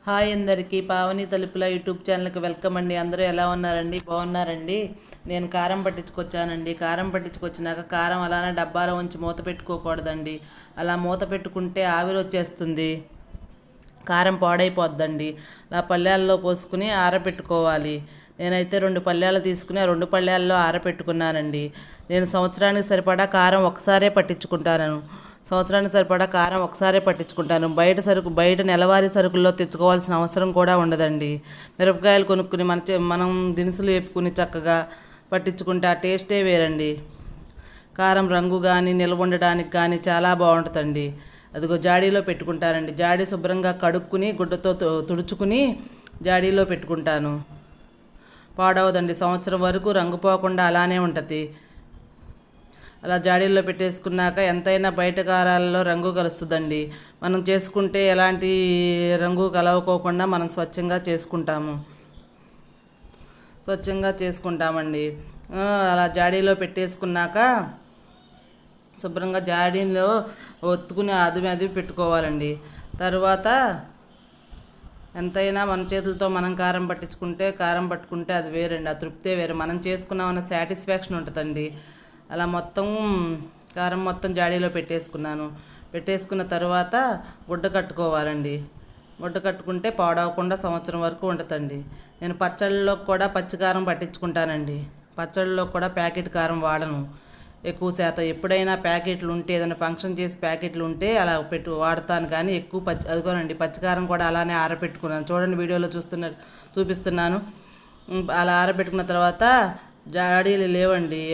Hi అందరికీ పావని తలుపుల YouTube ఛానల్కి వెల్కమ్ అండి. అందరూ ఎలా ఉన్నారండి? బాగున్నారండి. నేను కారం పట్టించుకొచ్చానండి. కారం పట్టించుకొచ్చినాక కారం అలానే డబ్బాలో ఉంచి మూత పెట్టుకోకూడదండి. అలా మూత పెట్టుకుంటే ఆవిరి వచ్చేస్తుంది, కారం పాడైపోద్దండి. అలా పళ్ళాల్లో పోసుకుని ఆరబెట్టుకోవాలి. నేనైతే 2 పళ్ళాలు తీసుకుని ఆ 2 పళ్ళాల్లో ఆరబెట్టుకున్నానండి. నేను సంవత్సరానికి సరిపడా కారం ఒకసారే పట్టించుకుంటాను. సంవత్సరానికి సరిపడా కారం ఒకసారే పట్టించుకుంటాను. బయట నెలవారీ సరుకుల్లో తెచ్చుకోవాల్సిన అవసరం కూడా ఉండదండి. మిరపకాయలు కొనుక్కుని మనం దినుసులు వేపుకుని చక్కగా పట్టించుకుంటే ఆ టేస్టే వేరండి. కారం రంగు కానీ నిల్వ ఉండడానికి కానీ చాలా బాగుంటుందండి. అదిగో జాడీలో పెట్టుకుంటానండి. జాడీ శుభ్రంగా కడుక్కుని గుడ్డతో తుడుచుకుని జాడీలో పెట్టుకుంటాను. పాడవదండి. సంవత్సరం వరకు రంగు పోకుండా అలానే ఉంటుంది. అలా జాడీల్లో పెట్టేసుకున్నాక ఎంతైనా బయట కారాలలో రంగు కలుస్తుందండి. మనం చేసుకుంటే ఎలాంటి రంగు కలవకోకుండా మనం స్వచ్ఛంగా చేసుకుంటామండి. అలా జాడీలో పెట్టేసుకున్నాక శుభ్రంగా జాడీలో ఒత్తుకుని అదిమి పెట్టుకోవాలండి. తర్వాత ఎంతైనా మన చేతులతో మనం కారం పట్టుకుంటే అది వేరండి. ఆ తృప్తే వేరు. మనం చేసుకున్నామన్న సాటిస్ఫాక్షన్ ఉంటుందండి. అలా కారం మొత్తం జాడీలో పెట్టేసుకున్న తర్వాత గుడ్డ కట్టుకోవాలండి. గుడ్డ కట్టుకుంటే పాడవకుండా సంవత్సరం వరకు ఉంటుందండి. నేను పచ్చళ్ళలో కూడా పచ్చికారం పట్టించుకుంటానండి. పచ్చళ్ళలో కూడా ప్యాకెట్ కారం వాడను ఎక్కువ శాతం. ఎప్పుడైనా ప్యాకెట్లు ఉంటే, ఏదైనా ఫంక్షన్ చేసి ప్యాకెట్లు ఉంటే అలా వాడతాను. కానీ ఎక్కువ అదిగోనండి పచ్చికారం కూడా అలానే ఆరబెట్టుకున్నాను. చూడండి, వీడియోలో చూపిస్తున్నాను. అలా ఆరబెట్టుకున్న తర్వాత జాడీలు లేవండి,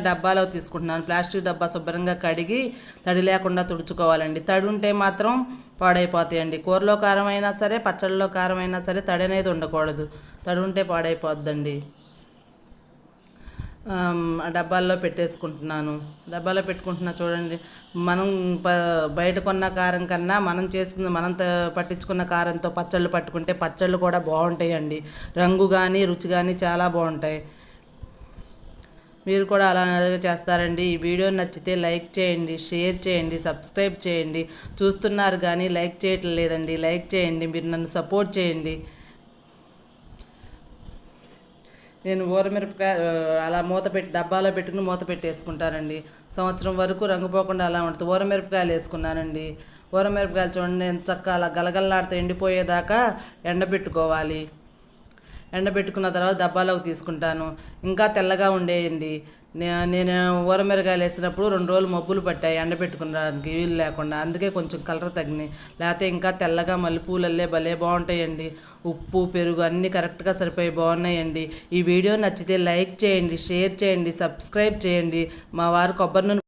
డబ్బాలో తీసుకుంటున్నాను. ప్లాస్టిక్ డబ్బా శుభ్రంగా కడిగి తడి లేకుండా తుడుచుకోవాలండి. తడి ఉంటే మాత్రం పాడైపోతాయండి. కూరలో కారం అయినా సరే, పచ్చళ్ళలో కారం అయినా సరే తడి అనేది ఉండకూడదు. తడి ఉంటే పాడైపోద్దండి. డబ్బాల్లో పెట్టుకుంటున్నా చూడండి. మనం బయట కొన్న కారం కన్నా మనం పట్టించుకున్న కారంతో పచ్చళ్ళు పట్టుకుంటే పచ్చళ్ళు కూడా బాగుంటాయండి. రంగు కానీ రుచి కానీ చాలా బాగుంటాయి. మీరు కూడా అలా చేస్తారండి. ఈ వీడియో నచ్చితే లైక్ చేయండి, షేర్ చేయండి, సబ్స్క్రైబ్ చేయండి. చూస్తున్నారు కానీ లైక్ చేయటం లేదండి. లైక్ చేయండి, మీరు నన్ను సపోర్ట్ చేయండి. నేను ఊరమిరపకాయ అలా డబ్బాలో పెట్టుకుని మూత పెట్టేసుకుంటానండి. సంవత్సరం వరకు రంగు పోకుండా అలా ఉంటుంది. ఊరమిరపకాయలు వేసుకున్నానండి. ఊరమిరపకాయలు చూడండి ఎంత చక్కగా అలా గలగలలాడితే ఎండిపోయేదాకా ఎండబెట్టుకోవాలి. ఎండబెట్టుకున్న తర్వాత డబ్బాలోకి తీసుకుంటాను. ఇంకా తెల్లగా ఉండేయండి. నేను ఊరమిరకాయలు వేసినప్పుడు 2 రోజులు మబ్బులు పట్టాయి ఎండబెట్టుకునడానికి వీలు లేకుండా. అందుకే కొంచెం కలర్ తగ్గినాయి. లేకపోతే ఇంకా తెల్లగా మల్లెపూలల్లే భలే బాగుంటాయండి. ఉప్పు పెరుగు అన్నీ కరెక్ట్గా సరిపోయి బాగున్నాయండి. ఈ వీడియో నచ్చితే లైక్ చేయండి, షేర్ చేయండి, సబ్స్క్రైబ్ చేయండి. మా వారు కొబ్బరి నూనె